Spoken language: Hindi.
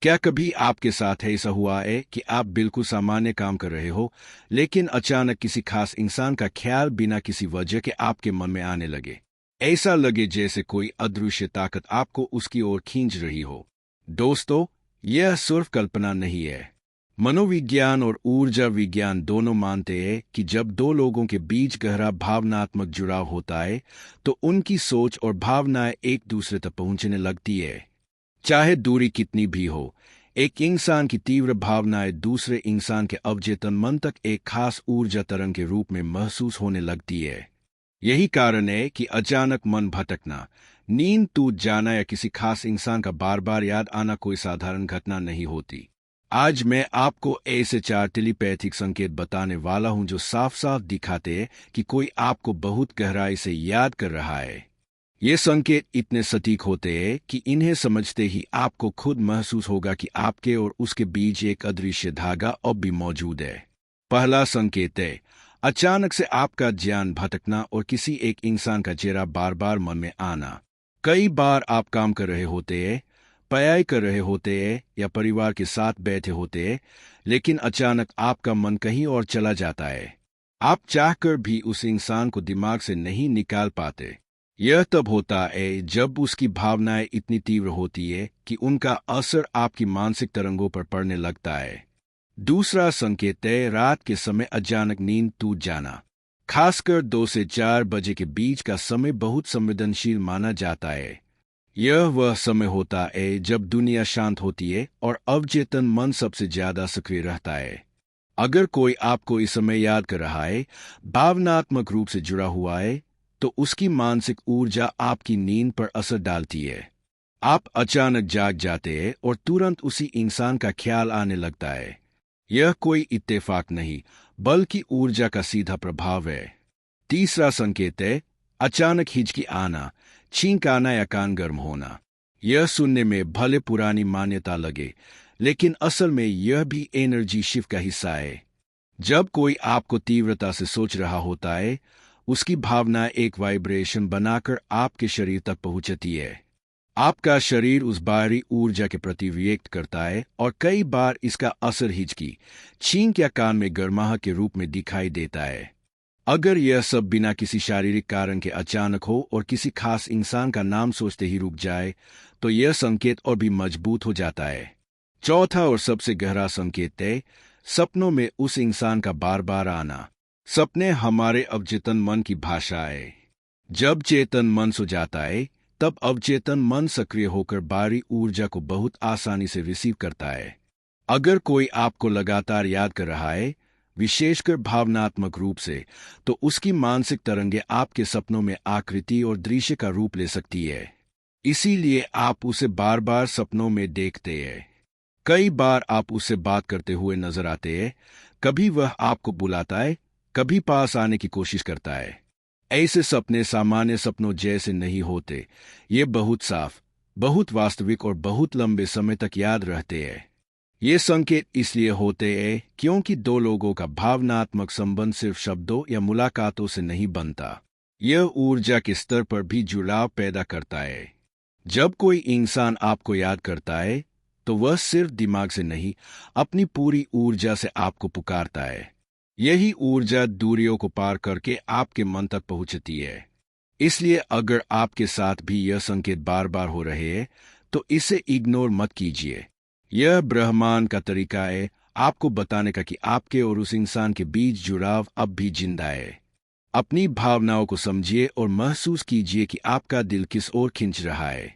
क्या कभी आपके साथ ऐसा हुआ है कि आप बिल्कुल सामान्य काम कर रहे हो, लेकिन अचानक किसी खास इंसान का ख्याल बिना किसी वजह के आपके मन में आने लगे? ऐसा लगे जैसे कोई अदृश्य ताकत आपको उसकी ओर खींच रही हो। दोस्तों, यह सिर्फ कल्पना नहीं है। मनोविज्ञान और ऊर्जा विज्ञान दोनों मानते हैं कि जब दो लोगों के बीच गहरा भावनात्मक जुड़ाव होता है, तो उनकी सोच और भावनाएं एक दूसरे तक पहुंचने लगती है। चाहे दूरी कितनी भी हो, एक इंसान की तीव्र भावनाएं दूसरे इंसान के अवचेतन मन तक एक खास ऊर्जा तरंग के रूप में महसूस होने लगती है। यही कारण है कि अचानक मन भटकना, नींद टूट जाना या किसी खास इंसान का बार बार याद आना कोई साधारण घटना नहीं होती। आज मैं आपको ऐसे 4 टेलीपैथिक संकेत बताने वाला हूं जो साफ साफ दिखाते हैं कि कोई आपको बहुत गहराई से याद कर रहा है। ये संकेत इतने सटीक होते हैं कि इन्हें समझते ही आपको खुद महसूस होगा कि आपके और उसके बीच एक अदृश्य धागा अब भी मौजूद है। पहला संकेत है अचानक से आपका ध्यान भटकना और किसी एक इंसान का चेहरा बार बार मन में आना। कई बार आप काम कर रहे होते हैं, पढ़ाई कर रहे होते हैं या परिवार के साथ बैठे होते हैं, लेकिन अचानक आपका मन कहीं और चला जाता है। आप चाहकर भी उस इंसान को दिमाग से नहीं निकाल पाते। यह तब होता है जब उसकी भावनाएं इतनी तीव्र होती है कि उनका असर आपकी मानसिक तरंगों पर पड़ने लगता है। दूसरा संकेत है रात के समय अचानक नींद टूट जाना। खासकर 2 से 4 बजे के बीच का समय बहुत संवेदनशील माना जाता है। यह वह समय होता है जब दुनिया शांत होती है और अवचेतन मन सबसे ज्यादा सक्रिय रहता है। अगर कोई आपको इस समय याद कर रहा है, भावनात्मक रूप से जुड़ा हुआ है, तो उसकी मानसिक ऊर्जा आपकी नींद पर असर डालती है। आप अचानक जाग जाते हैं और तुरंत उसी इंसान का ख्याल आने लगता है। यह कोई इत्तेफाक नहीं, बल्कि ऊर्जा का सीधा प्रभाव है। तीसरा संकेत है अचानक हिचकी आना, छींक आना या कान गर्म होना। यह सुनने में भले पुरानी मान्यता लगे, लेकिन असल में यह भी एनर्जी शिफ्ट का हिस्सा है। जब कोई आपको तीव्रता से सोच रहा होता है, उसकी भावना एक वाइब्रेशन बनाकर आपके शरीर तक पहुंचती है। आपका शरीर उस बाहरी ऊर्जा के प्रति रिएक्ट करता है और कई बार इसका असर हिचकी, छींक या कान में गर्माहट के रूप में दिखाई देता है। अगर यह सब बिना किसी शारीरिक कारण के अचानक हो और किसी खास इंसान का नाम सोचते ही रुक जाए, तो यह संकेत और भी मजबूत हो जाता है। चौथा और सबसे गहरा संकेत है सपनों में उस इंसान का बार बार आना। सपने हमारे अवचेतन मन की भाषा है। जब चेतन मन सो जाता है, तब अवचेतन मन सक्रिय होकर बाहरी ऊर्जा को बहुत आसानी से रिसीव करता है। अगर कोई आपको लगातार याद कर रहा है, विशेषकर भावनात्मक रूप से, तो उसकी मानसिक तरंगें आपके सपनों में आकृति और दृश्य का रूप ले सकती है। इसीलिए आप उसे बार बार सपनों में देखते हैं। कई बार आप उससे बात करते हुए नजर आते हैं, कभी वह आपको बुलाता है, कभी पास आने की कोशिश करता है। ऐसे सपने सामान्य सपनों जैसे नहीं होते। ये बहुत साफ, बहुत वास्तविक और बहुत लंबे समय तक याद रहते हैं। ये संकेत इसलिए होते हैं क्योंकि दो लोगों का भावनात्मक संबंध सिर्फ शब्दों या मुलाकातों से नहीं बनता। यह ऊर्जा के स्तर पर भी जुड़ाव पैदा करता है। जब कोई इंसान आपको याद करता है, तो वह सिर्फ दिमाग से नहीं, अपनी पूरी ऊर्जा से आपको पुकारता है। यही ऊर्जा दूरियों को पार करके आपके मन तक पहुंचती है। इसलिए अगर आपके साथ भी यह संकेत बार बार हो रहे हैं, तो इसे इग्नोर मत कीजिए। यह ब्रह्मांड का तरीका है आपको बताने का कि आपके और उस इंसान के बीच जुड़ाव अब भी जिंदा है। अपनी भावनाओं को समझिए और महसूस कीजिए कि आपका दिल किस ओर खिंच रहा है।